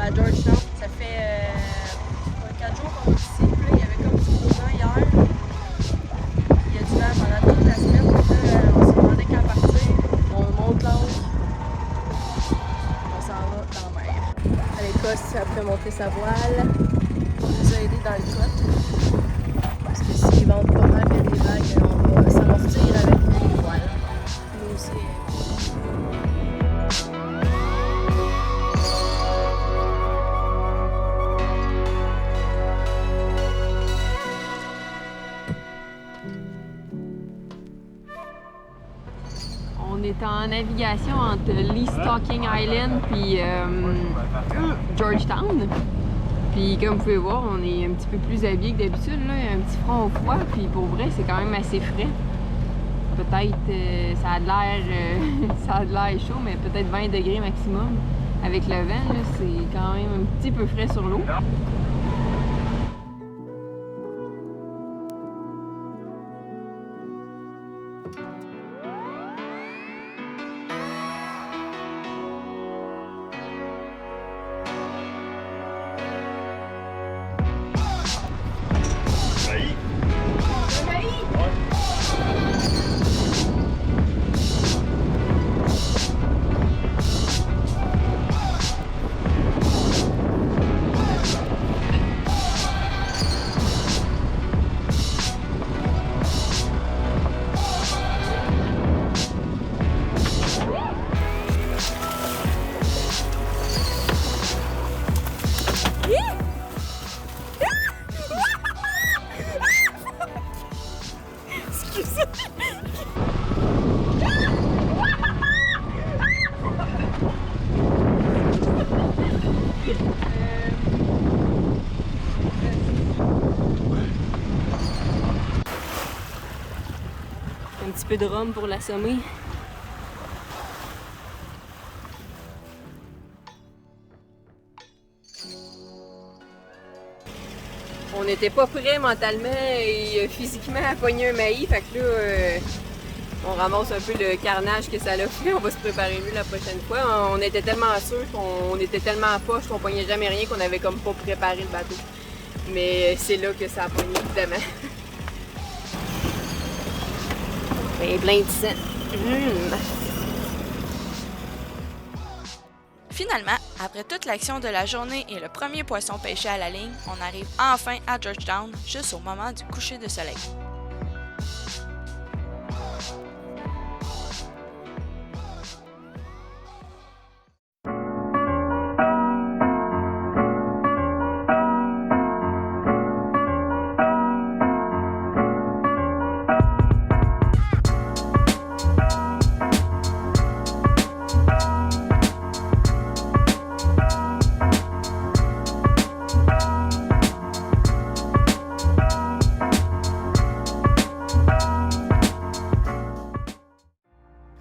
à Georgetown. Ça fait 4 jours qu'on est ici. Puis là, il y avait comme du beau vent hier. Il y a du vent pendant toute la semaine. Puis là, on se demandait quand partir. On monte l'angle. On s'en va dans la mer. À l'Écosse, après monter sa voile. On nous a aidés dans le code. Parce que s'ils vendent pas mal bien les vagues, on va s'amortir avec les voiles. Nous aussi. On est en navigation entre Lee Stocking Island puis Georgetown. Puis comme vous pouvez voir, on est un petit peu plus habillé que d'habitude. Il y a un petit front au froid, puis pour vrai, c'est quand même assez frais. Peut-être ça a de l'air chaud, mais peut-être 20 degrés maximum. Avec le vent, c'est quand même un petit peu frais sur l'eau. Un petit peu de rhum pour l'assommer. On n'était pas prêts mentalement et physiquement à pogner un maïs, fait que là, on ramasse un peu le carnage que ça a fait. On va se préparer mieux la prochaine fois. On était tellement sûrs qu'on était tellement à poche qu'on pognait jamais rien qu'on avait comme pas préparé le bateau. Mais c'est là que ça a pogné, évidemment. Ben, plein de sang. Finalement, après toute l'action de la journée et le premier poisson pêché à la ligne, on arrive enfin à Georgetown, juste au moment du coucher de soleil.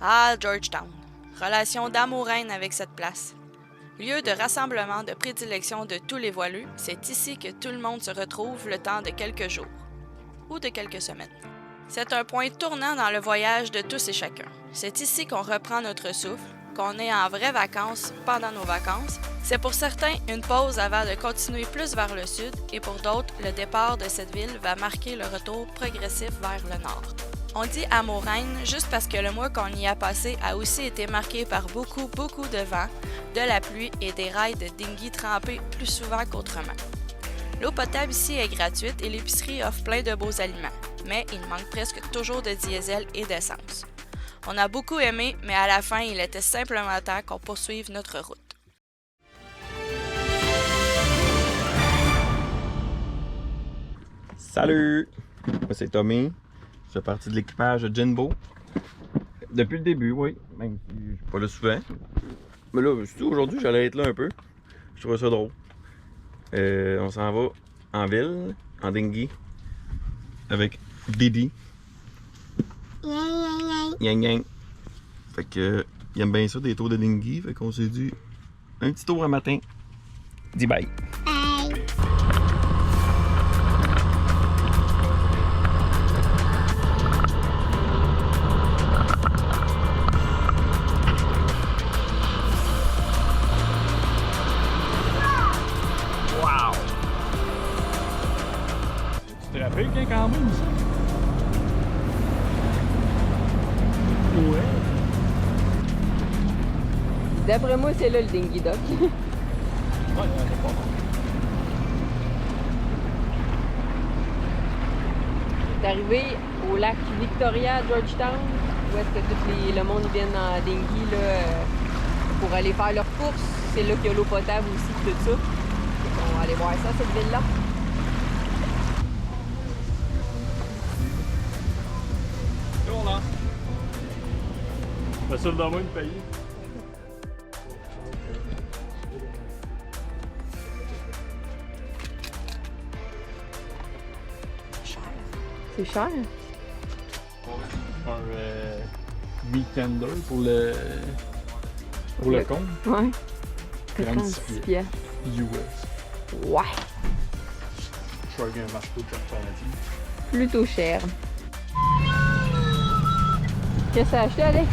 Ah, Georgetown. Relation d'amour-haine avec cette place. Lieu de rassemblement de prédilection de tous les voileux, c'est ici que tout le monde se retrouve le temps de quelques jours. Ou de quelques semaines. C'est un point tournant dans le voyage de tous et chacun. C'est ici qu'on reprend notre souffle, qu'on est en vraies vacances pendant nos vacances. C'est pour certains une pause avant de continuer plus vers le sud et pour d'autres, le départ de cette ville va marquer le retour progressif vers le nord. On dit amour-haine juste parce que le mois qu'on y a passé a aussi été marqué par beaucoup de vent, de la pluie et des rails de dinghy trempés plus souvent qu'autrement. L'eau potable ici est gratuite et l'épicerie offre plein de beaux aliments, mais il manque presque toujours de diesel et d'essence. On a beaucoup aimé, mais à la fin, il était simplement temps qu'on poursuive notre route. Salut! Moi c'est Tommy. Je fais partie de l'équipage de Jinbo. Depuis le début, oui. Même si je suis pas là souvent. Mais là, surtout aujourd'hui, j'allais être là un peu. Je trouvais ça drôle. On s'en va en ville, en dinghy, avec Didi. Yang yang. Fait que, il aime bien ça, des tours de dinghy. Fait qu'on s'est dit, un petit tour un matin. Dis bye. D'après moi, c'est là le Dingy Dock. Ouais, c'est pas bon. C'est arrivé au lac Victoria à Georgetown, où est-ce que tout le monde vient en dinghy là, pour aller faire leurs courses. C'est là qu'il y a l'eau potable aussi, tout ça. On va aller voir ça, cette ville-là. Bon, là. La seule dans moi, une pays. C'est cher. Un meat tender pour le con. Ouais. 36 pieds. piastres. US. Ouais. Je suis un marteau de alternative. Plutôt cher. Qu'est-ce que t'as acheté, Alex?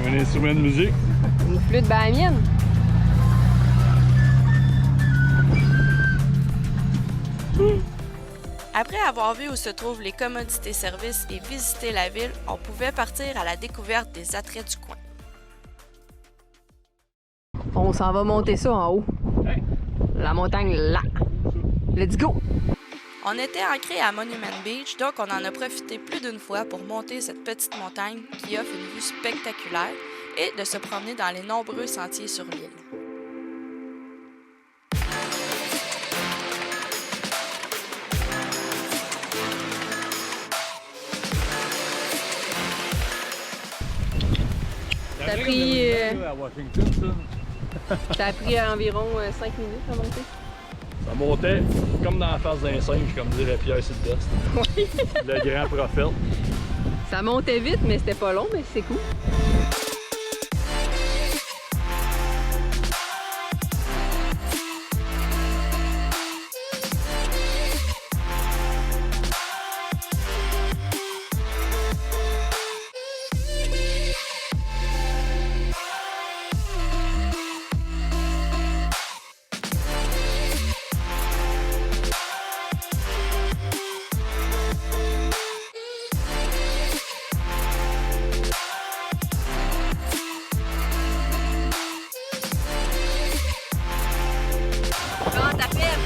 Un instrument de musique. Une flûte bahamienne. Après avoir vu où se trouvent les commodités-services et visité la ville, on pouvait partir à la découverte des attraits du coin. On s'en va monter ça en haut. Hey. La montagne là. Let's go! On était ancré à Monument Beach, donc on en a profité plus d'une fois pour monter cette petite montagne qui offre une vue spectaculaire et de se promener dans les nombreux sentiers sur l'île. T'as pris, À Washington, ça. ça a pris environ 5 minutes à monter. Ça montait comme dans la face d'un singe, comme dirait Pierre Sylvestre. Oui. Le grand prophète. Ça montait vite, mais c'était pas long, mais c'est cool. Bon, ta peine.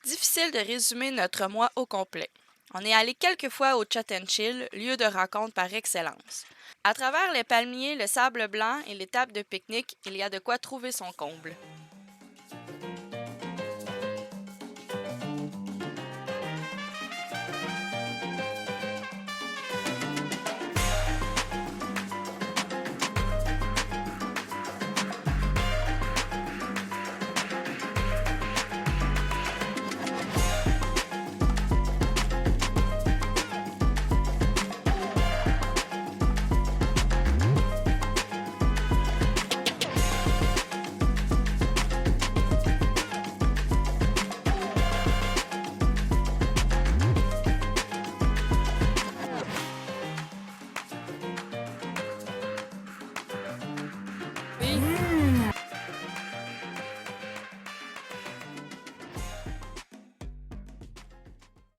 Difficile de résumer notre mois au complet. On est allé quelques fois au Chat and Chill, lieu de rencontre par excellence. À travers les palmiers, le sable blanc et les tables de pique-nique, il y a de quoi trouver son comble.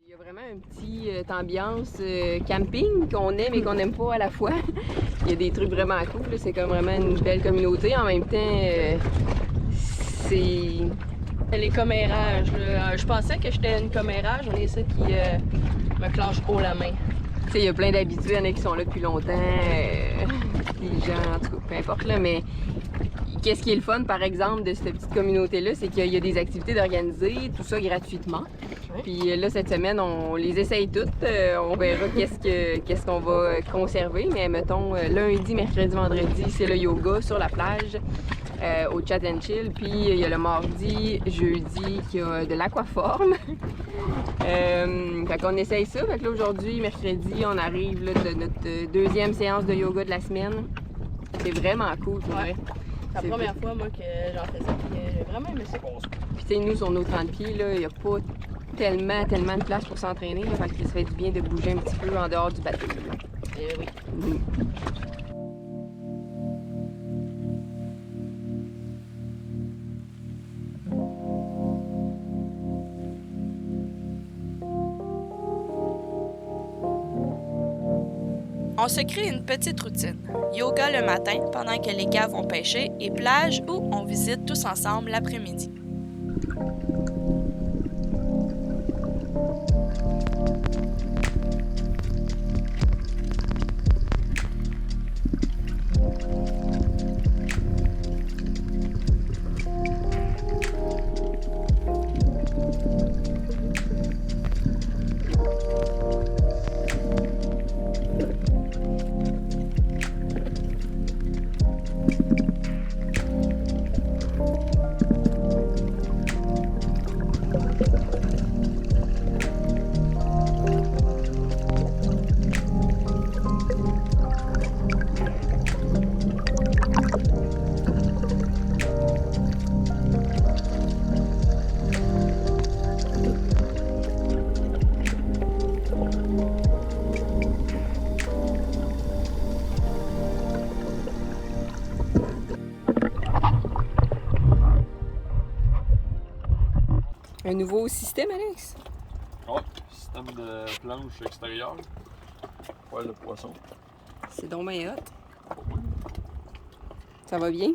Il y a vraiment une petite ambiance camping qu'on aime et qu'on n'aime pas à la fois. Il y a des trucs vraiment cool, c'est comme vraiment une belle communauté. En même temps, c'est... Les commérages, là. Je pensais que j'étais une commérage, on est ça qui me clenche haut la main. Tu sais, il y a plein d'habitués, il y en a qui sont là depuis longtemps, les gens, en tout cas, peu importe, là, mais qu'est-ce qui est le fun, par exemple, de cette petite communauté-là, c'est qu'il y a des activités d'organiser, tout ça gratuitement. Oui. Puis là, cette semaine, on les essaye toutes, on verra qu'est-ce qu'on va conserver, mais mettons, lundi, mercredi, vendredi, c'est le yoga sur la plage. Au Chat and Chill, puis il y a le mardi, jeudi, qu'il y a de l'aquaforme. Fait qu'on essaye ça. Fait que là, aujourd'hui, mercredi, on arrive là, de notre deuxième séance de yoga de la semaine. C'est vraiment cool, pour vrai. C'est la première fois, moi, que j'en fais ça, puis j'ai vraiment aimé ça. Puis tu sais, nous, sur nos 30 pieds, il n'y a pas tellement de place pour s'entraîner. Fait que ça fait du bien de bouger un petit peu en dehors du bateau. Oui. On se crée une petite routine. Yoga le matin pendant que les gars vont pêcher et plage où on visite tous ensemble l'après-midi. Un nouveau système, Alex? Ouais, système de planche extérieure. Ouais, le poisson. C'est donc bien hot. Ça va bien?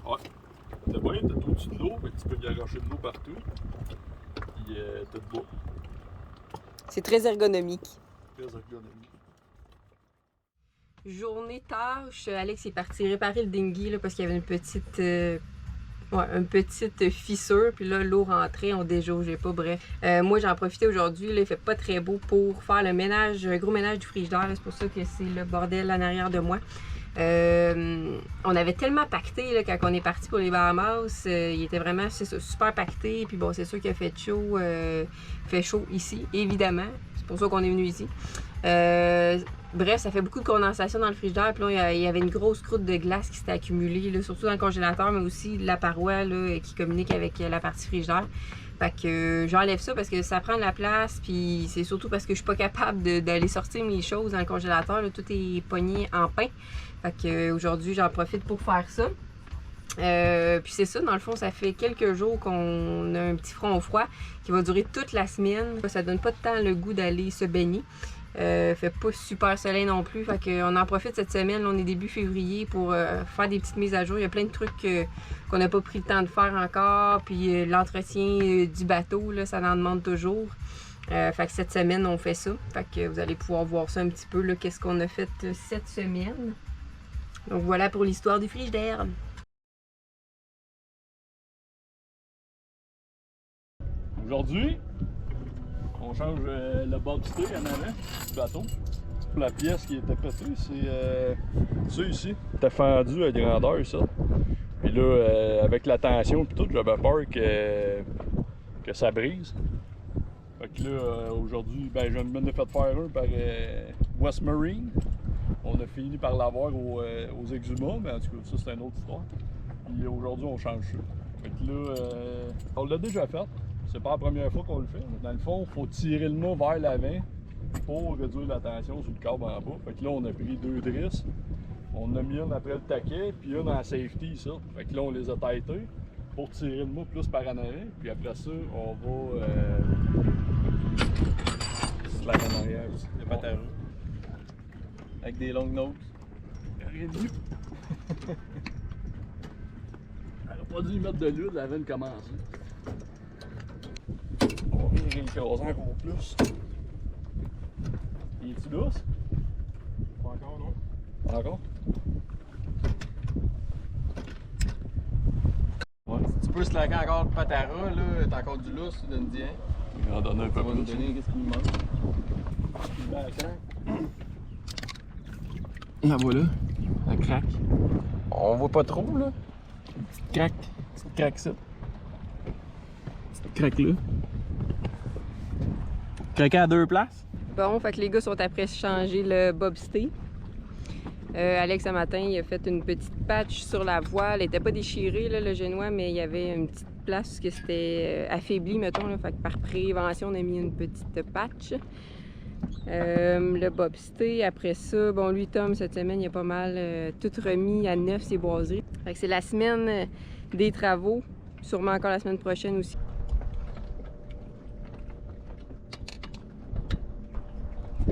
Ouais. T'es bien, t'es au-dessus de l'eau, fait que tu peux garocher de l'eau partout. Puis t'es debout. C'est très ergonomique. Très ergonomique. Journée tâche, Alex est parti réparer le dinghy là, parce qu'il y avait une petite fissure, puis là, l'eau rentrait, on déjaugeait pas, bref. Moi, j'en profitais aujourd'hui, là, il fait pas très beau pour faire le ménage, un gros ménage du frigidaire, c'est pour ça que c'est le bordel en arrière de moi. On avait tellement pacté là, quand on est parti pour les Bahamas, il était vraiment super pacté, puis bon, c'est sûr qu'il a fait chaud ici, évidemment, c'est pour ça qu'on est venu ici. Bref, ça fait beaucoup de condensation dans le frigidaire. Puis là, il y avait une grosse croûte de glace qui s'était accumulée, là, surtout dans le congélateur, mais aussi la paroi là, qui communique avec la partie frigidaire. Fait que j'enlève ça parce que ça prend de la place. Puis c'est surtout parce que je suis pas capable d'aller sortir mes choses dans le congélateur. Là, tout est pogné en pain. Fait que aujourd'hui, j'en profite pour faire ça. Puis c'est ça, dans le fond, ça fait quelques jours qu'on a un petit front froid qui va durer toute la semaine. Ça donne pas de temps le goût d'aller se baigner. Fait pas super soleil non plus, fait qu'on en profite cette semaine, là, on est début février pour faire des petites mises à jour. Il y a plein de trucs qu'on n'a pas pris le temps de faire encore, puis l'entretien du bateau, là, ça en demande toujours. Fait que cette semaine, on fait ça. Fait que vous allez pouvoir voir ça un petit peu, qu'est-ce qu'on a fait cette semaine. Donc voilà pour l'histoire du frigidaire. Aujourd'hui, on change le bord du thé en avant du bateau. La pièce qui était pétée, c'est ça ici. C'était fendu à grandeur, ça. Puis là, avec la tension et tout, j'avais peur que ça brise. Fait que là, aujourd'hui, ben, je m'en ai fait faire un par West Marine. On a fini par l'avoir aux exhumats, mais en tout cas, ça c'est une autre histoire. Puis aujourd'hui, on change ça. Fait que là, on l'a déjà fait. C'est pas la première fois qu'on le fait. Dans le fond, il faut tirer le mât vers l'avant pour réduire la tension sur le câble en bas. Fait que là, on a pris 2 drisses. On a mis une après le taquet, puis une en safety, ça. Fait que là, on les a têtés pour tirer le mât plus par en avant. Puis après ça, on va slack en arrière aussi. Le patarou. Avec des longues noses. Rien de mieux. Alors. pas dû y mettre de l'huile avant de commencer. On va virer le gazon encore plus. Il est-tu lousse? Pas encore, non? Pas encore? Ouais. Tu peux slacker encore le patara, là, t'as encore du lousse, tu donnes bien. Je vais en donner un peu On va nous plus. donner qu'est-ce qu'il nous manque. La voilà. Elle craque. On voit pas trop, là. Petite craque. Petite craque ça. Petite craque là. Craquer à deux places. Bon, fait que les gars sont après changer le bobstay. Alex, ce matin, il a fait une petite patch sur la voile. Elle n'était pas déchirée, là, le génois, mais il y avait une petite place où c'était affaibli, mettons. Là. Fait que par prévention, on a mis une petite patch. Le bobstay, après ça, bon, lui, Tom, cette semaine, il a pas mal tout remis à neuf, ses boiseries. Fait que c'est la semaine des travaux. Sûrement encore la semaine prochaine aussi.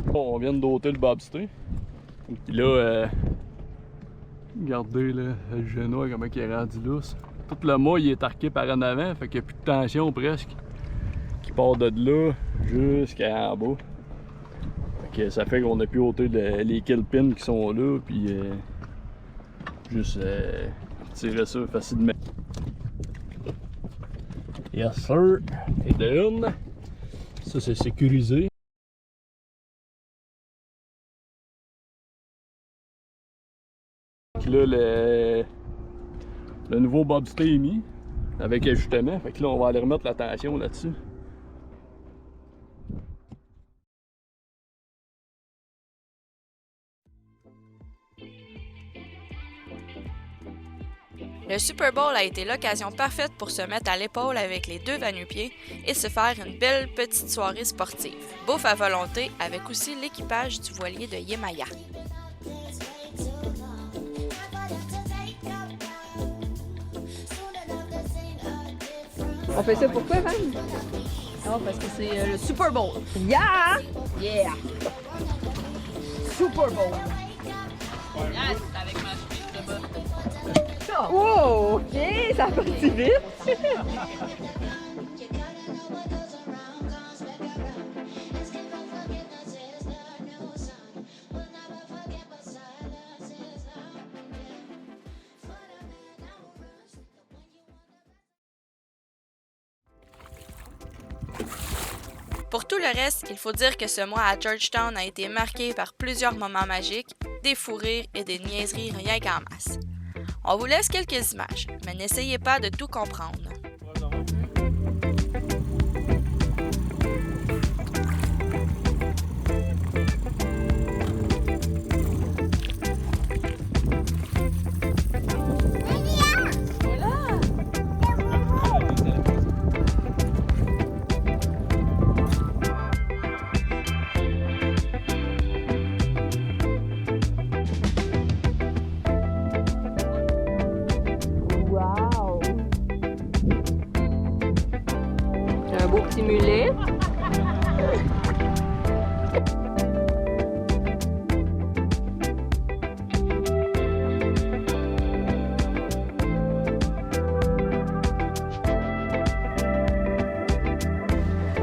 Bon, on vient de doter le bobstay. Puis là, regardez là, le génois, comment il est rendu lousse. Tout le mât, il est arqué par en avant, fait qu'il n'y a plus de tension presque. Qui part de là jusqu'à en bas. Fait que ça fait qu'on a pu ôter les kill pins qui sont là, puis juste tirer ça facilement. Yes sir! Et de une, ça c'est sécurisé. Là, le nouveau bobstay est mis avec ajustement. Fait que là, on va aller remettre la tension là-dessus. Le Super Bowl a été l'occasion parfaite pour se mettre à l'épaule avec les deux va-nu-pieds et se faire une belle petite soirée sportive. Bouffe à volonté avec aussi l'équipage du voilier de Yemaya. On fait ça pourquoi, Van? Non, parce que c'est le Super Bowl. Yeah! Yeah! Super Bowl. Yes, avec ma chemise de bas. Wow! OK, ça va parti vite! Pour tout le reste, il faut dire que ce mois à Georgetown a été marqué par plusieurs moments magiques, des fous rires et des niaiseries rien qu'en masse. On vous laisse quelques images, mais n'essayez pas de tout comprendre. Un beau petit mulet.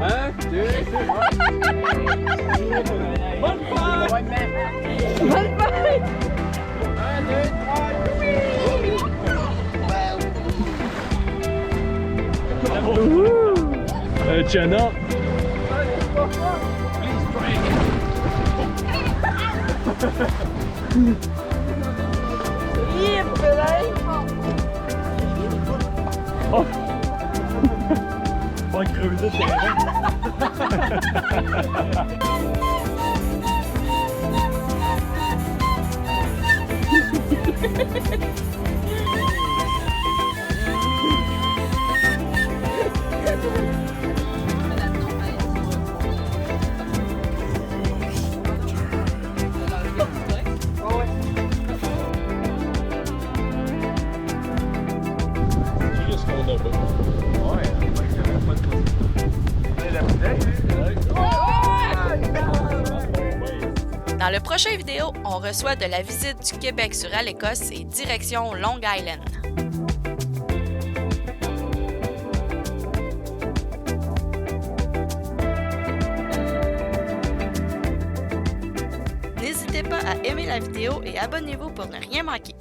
Un, deux, bonne fête! Bonne fête! Un, deux, trois, Un chin-up. Oh. Pas creuser le terrain. Qu'est-ce qu'on a pas? Dans le prochain vidéo, on reçoit de la visite du Québec sur Alécos et direction Long Island. N'hésitez pas à aimer la vidéo et abonnez-vous pour ne rien manquer.